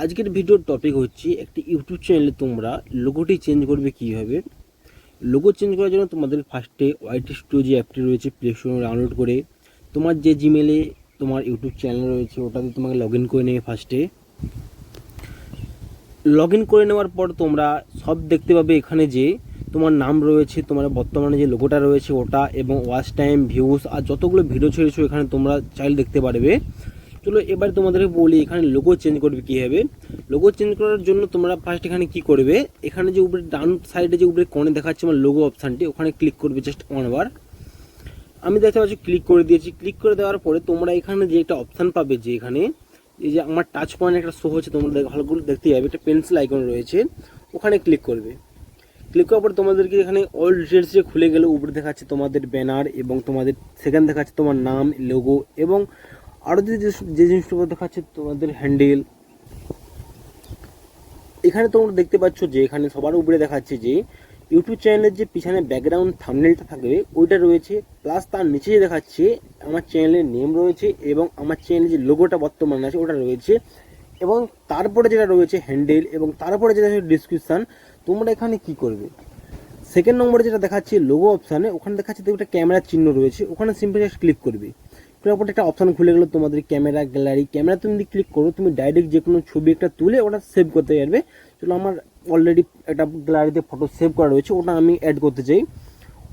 আজকের ভিডিওর টপিক হচ্ছে একটি ইউটিউব চ্যানেলে তোমরা লোগোটি চেঞ্জ করবে কীভাবে। লোগো চেঞ্জ করার জন্য তোমাদের ফার্স্টে ওয়াইটি স্টুডিও যে অ্যাপটি রয়েছে প্লে স্টোরে ডাউনলোড করে তোমার যে জিমেলে তোমার ইউটিউব চ্যানেল রয়েছে ওটাতে তোমাকে লগ ইন করে নেবে। ফার্স্টে লগ ইন করে নেওয়ার পর তোমরা সব দেখতে পাবে এখানে যে তোমার নাম রয়েছে, তোমার বর্তমানে যে লোগোটা রয়েছে ওটা, এবং ওয়াচ টাইম, ভিউজ আর যতগুলো ভিডিও ছেড়েছো এখানে তোমরা চাইলে দেখতে পারবে। চলো এবার তোমাদেরকে বলি এখানে লোগো চেঞ্জ করবে কীভাবে। লোগো চেঞ্জ করার জন্য তোমরা ফার্স্ট এখানে কি করবে, এখানে যে উপরে ডাউন সাইডে যে উপরে কোণে দেখাচ্ছে আমার লোগো অপশানটি, ওখানে ক্লিক করবে জাস্ট ওয়ানবার। আমি দেখতে পাচ্ছি ক্লিক করে দিয়েছি। ক্লিক করে দেওয়ার পরে তোমরা এখানে যে একটা অপশান পাবে, যে এখানে এই যে আমার টাচ পয়েন্ট একটা শো হচ্ছে, তোমরা ভালো করে দেখতে যাবে, একটা পেন্সিল আইকন রয়েছে, ওখানে ক্লিক করবে। ক্লিক করার পর তোমাদেরকে এখানে অল ডিটেলস যে খুলে গেলে উপরে দেখাচ্ছে তোমাদের ব্যানার, এবং তোমাদের সেখানে দেখাচ্ছে তোমার নাম, লোগো, এবং আরও যে জিনিসগুলো দেখাচ্ছে তোমাদের হ্যান্ডেল। এখানে তোমরা দেখতে পাচ্ছ যে এখানে সবার উপরে দেখাচ্ছে যে ইউটিউব চ্যানেলের যে পিছনে ব্যাকগ্রাউন্ড থাম্বনেলটা থাকবে ওইটা রয়েছে, প্লাস তার নিচে দেখাচ্ছে আমার চ্যানেলের নেম রয়েছে, এবং আমার চ্যানেলের যে লোগোটা বর্তমানে আছে ওটা রয়েছে, এবং তারপরে যেটা রয়েছে হ্যান্ডেল, এবং তারপরে যেটা ডিসক্রিপশান। তোমরা এখানে কি করবে, সেকেন্ড নম্বরে যেটা দেখাচ্ছে লোগো অপশানে, ওখানে দেখাচ্ছে একটা ক্যামেরার চিহ্ন রয়েছে, ওখানে সিম্পলি জাস্ট ক্লিক করবে। তারপর একটা অপশান খুলে গেলো তোমাদের ক্যামেরা গ্যালারি। ক্যামেরা তুমি যদি ক্লিক করো তুমি ডাইরেক্ট যে কোনো ছবি একটা তুলে ওটা সেভ করতে পারবে। চলো আমার অলরেডি একটা গ্যালারিতে ফটো সেভ করা রয়েছে, ওটা আমি অ্যাড করতে চাই।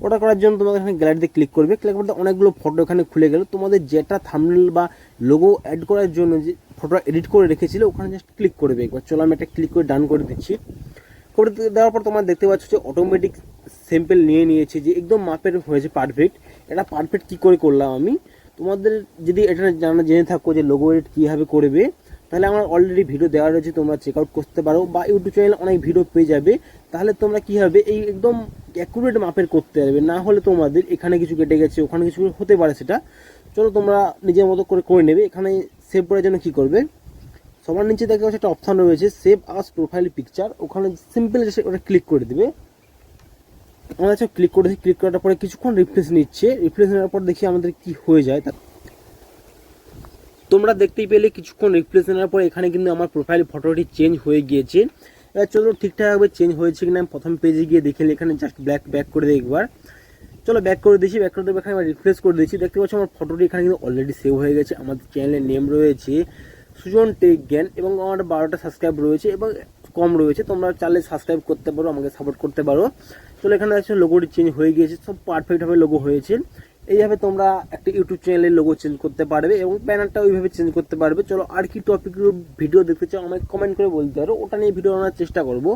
ওটা করার জন্য তোমাদের এখানে গ্যালারিতে ক্লিক করবে। ক্লিক করতে অনেকগুলো ফটো এখানে খুলে গেল। তোমাদের যেটা থাম্বনেল বা লোগো অ্যাড করার জন্য যে ফটো এডিট করে রেখেছিল ওখানে জাস্ট ক্লিক করবে একবার। চলো আমি একটা ক্লিক করে ডান করে দিচ্ছি। করে দেওয়ার পর তোমরা দেখতে পাচ্ছ যে অটোমেটিক স্যাম্পল নিয়েছে, যে একদম মাপের হয়েছে পারফেক্ট। এটা পারফেক্ট কী করে করলাম আমি, তোমাদের যদি এটা জেনে থাকো যে লোগো এডিট কীভাবে করবে, তাহলে আমার অলরেডি ভিডিও দেওয়া রয়েছে, তোমরা চেক আউট করতে পারো, বা ইউটিউব চ্যানেলে অনেক ভিডিও পেয়ে যাবে। তাহলে তোমরা কী হবে এই একদম অ্যাকুরেট মাপের করতে পারবে, না হলে তোমাদের এখানে কিছু কেটে গেছে ওখানে কিছু হতে পারে সেটা। চলো তোমরা নিজের মতো করে নেবে। এখানে সেভ করার জন্য কী করবে, সবার নিচে দেখা যাচ্ছে একটা অপশান রয়েছে সেভ আস প্রোফাইল পিকচার, ওখানে সিম্পল ওটা ক্লিক করে দেবে। আমরা হচ্ছে ক্লিক করেছি। ক্লিক করার পরে কিছুক্ষণ রিফ্রেশ নিচ্ছে। রিফ্রেশ নেওয়ার পর দেখি আমাদের কি হয়ে যায়। তোমরা দেখতেই পেলে কিছুক্ষণ রিফ্রেশ নেওয়ার পরে এখানে কিন্তু আমার প্রোফাইল ফটোটি চেঞ্জ হয়ে গিয়েছে। এবার চলো ঠিকঠাকভাবে চেঞ্জ হয়েছে কিনা আমি প্রথম পেজে গিয়ে দেখে এখানে জাস্ট ব্যাক করে দিই একবার। চলো ব্যাক করে দিয়েছি। ব্যাক করে দেবো, এখানে রিফ্রেশ করে দিয়েছি। দেখতে পাচ্ছি আমার ফটোটি এখানে কিন্তু অলরেডি সেভ হয়ে গেছে। আমাদের চ্যানেলের নেম রয়েছে সুজন টেক জ্ঞান, এবং আমার 12টা সাবস্ক্রাইব রয়েছে এবং কম রয়েছে। তোমরা চাইলে সাবস্ক্রাইব করতে পারো, আমাকে সাপোর্ট করতে পারো। চলো এখানে আছে লোগোটি চেঞ্জ হয়ে গিয়েছে, সব পারফেক্টভাবে লোগো হয়েছে। এইভাবে তোমরা একটা ইউটিউব চ্যানেলের লোগো চেঞ্জ করতে পারবে, এবং ব্যানারটা ওইভাবে চেঞ্জ করতে পারবে। চলো আর কি টপিক ভিডিও দেখতে চাও আমাকে কমেন্ট করে বলতে পারো, ওটা নিয়ে ভিডিও বানানোর চেষ্টা করবো।